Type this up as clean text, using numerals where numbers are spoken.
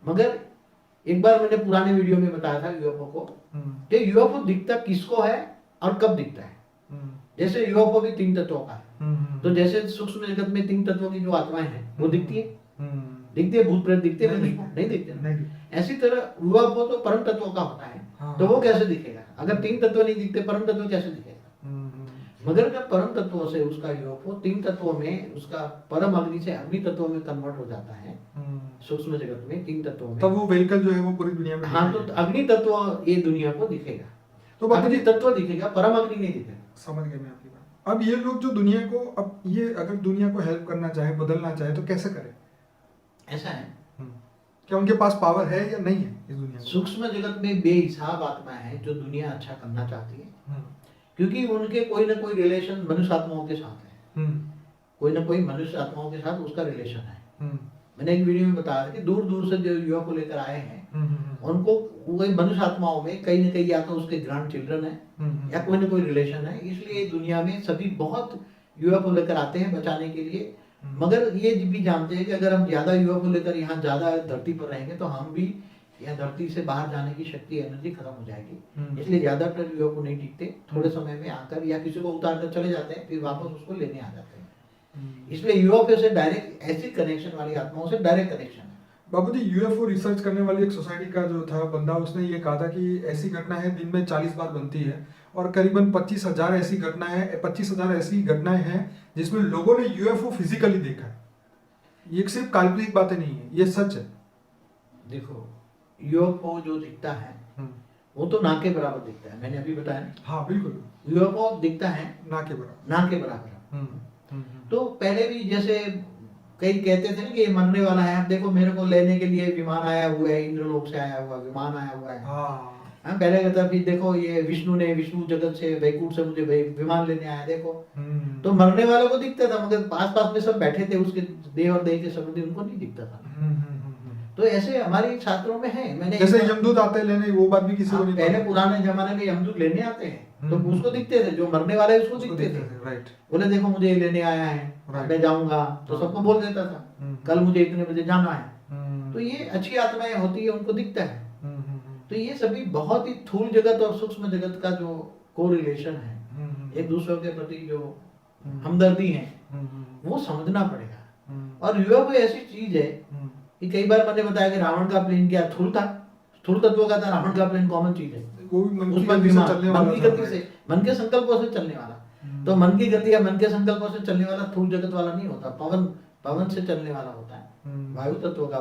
मगर एक बार मैंने पुराने वीडियो में बताया था यूएफओ को कि यूएफओ दिखता किसको है और कब दिखता है। जैसे यूएफओ भी 3 तत्वों का है, तो जैसे सूक्ष्म जगत में 3 तत्वों की जो आत्माएं हैं वो दिखती है, भूत प्रेत दिखते हैं, नहीं दिखते। ऐसी तरह यूएफओ तो परम तत्वों का होता है, तो वो कैसे दिखेगा? अगर 3 तत्व नहीं दिखते, परम तत्व कैसे दिखेगा? मगर जब परम तत्वों से उसका यूएफओ 3 तत्वों में, उसका परम अग्नि से अग्नि तत्वों में कन्वर्ट हो जाता है, सूक्ष्म जगत में 3 तत्वों में, तब वो व्हीकल जो है वो पूरी दुनिया में हाँ, तो अग्नि तत्व ये दुनिया को दिखेगा, तो अग्नि तत्व दिखेगा, परम अग्नि नहीं दिखेगा। समझ गए मैं आपकी बात। अब ये लोग जो दुनिया को, अब ये अगर दुनिया को हेल्प करना चाहे, बदलना चाहे, तो कैसे करे? ऐसा है, क्या उनके पास पावर है या नहीं है इस दुनिया में? सूक्ष्म जगत में बेहिसाब आत्माएं हैं जो दुनिया अच्छा करना चाहती है, क्योंकि उनके कोई ना कोई रिलेशन मनुष्य आत्माओं के साथ है, कोई ना कोई मनुष्य आत्माओं के साथ उसका रिलेशन है। मैंने एक वीडियो में बताया कि दूर दूर से जो युवा को लेकर आए हैं, उनको वही मनुष्य आत्माओं में कहीं ना कहीं या तो उसके ग्रैंड चिल्ड्रन है या कोई ना कोई रिलेशन है, इसलिए दुनिया में सभी बहुत युवा को लेकर आते हैं बचाने के लिए। मगर ये भी जानते हैं कि अगर हम ज्यादा युवा को लेकर यहाँ ज्यादा धरती पर रहेंगे तो हम भी या धरती से बाहर जाने की शक्ति, एनर्जी खत्म हो जाएगी, इसलिए ज्यादातर युवा को नहीं टिकते, थोड़े समय में आकर या किसी को उतार कर चले जाते हैं, फिर वापस उसको लेने आ जाते हैं। इसलिए यूएफओ से डायरेक्ट ऐसी कनेक्शन वाली आत्माओं से डायरेक्ट कनेक्शन है। बाबूजी, यूएफओ रिसर्च करने वाली एक सोसाइटी का जो था बंदा, उसने ये कहा था कि ऐसी घटना है दिन में 40 बार बनती है और करीबन 25,000 ऐसी घटनाएं 25,000 ऐसी घटनाएं हैं जिसमें लोगों ने यूएफओ फिजिकली देखा है। ये सिर्फ काल्पनिक बातें नहीं है, ये सच है। देखो, यूएफओ जो दिखता है वो तो ना के बराबर दिखता है, मैंने अभी बताया ना। हाँ बिल्कुल, यूएफओ दिखता है ना के बराबर, ना के बराबर। तो पहले भी जैसे कई कहते थे ना कि ये मरने वाला है, अब देखो मेरे को लेने के लिए विमान आया हुआ है, इंद्रलोक से आया हुआ विमान आया हुआ है। हाँ, पहले कहता फिर देखो ये विष्णु जगत से, वैकुंठ से मुझे विमान लेने आया, देखो। तो मरने वालों को दिखता था, मगर पास पास में सब बैठे थे उसके देह और देह के संबंधी, उनको नहीं दिखता था। तो ऐसे हमारे छात्रों में है। मैंने जैसे यमदूत आते हैं लेने, वो बात भी किसी को नहीं पहले पुराने जमाने में यमदूत लेने आते हैं तो उसको दिखते थे, जो मरने वाले उसको दिखते थे, राइट। बोले देखो मुझे लेने आया है, मैं जाऊंगा, तो सबको बोल देता था कल मुझे इतने बजे जाना है। तो ये अच्छी आत्माएं होती है, उनको दिखता है। तो ये सभी बहुत ही स्थूल जगत और सूक्ष्म जगत का जो कोरिलेशन है, एक दूसरे के प्रति जो हमदर्दी है, वो समझना पड़ेगा। और यूएफओ ऐसी चीज है कि कई बार मैंने बताया कि रावण का प्लेन क्या स्थूल था, स्थूल तत्वों का था। रावण का प्लेन कॉमन चीज है, उसमें मन की गति से, मन के संकल्पों से चलने वाला। तो मन की गति या मन के संकल्पों से चलने वाला स्थूल जगत वाला नहीं होता, पवन से चलने वाला होता है, वायु तत्व का।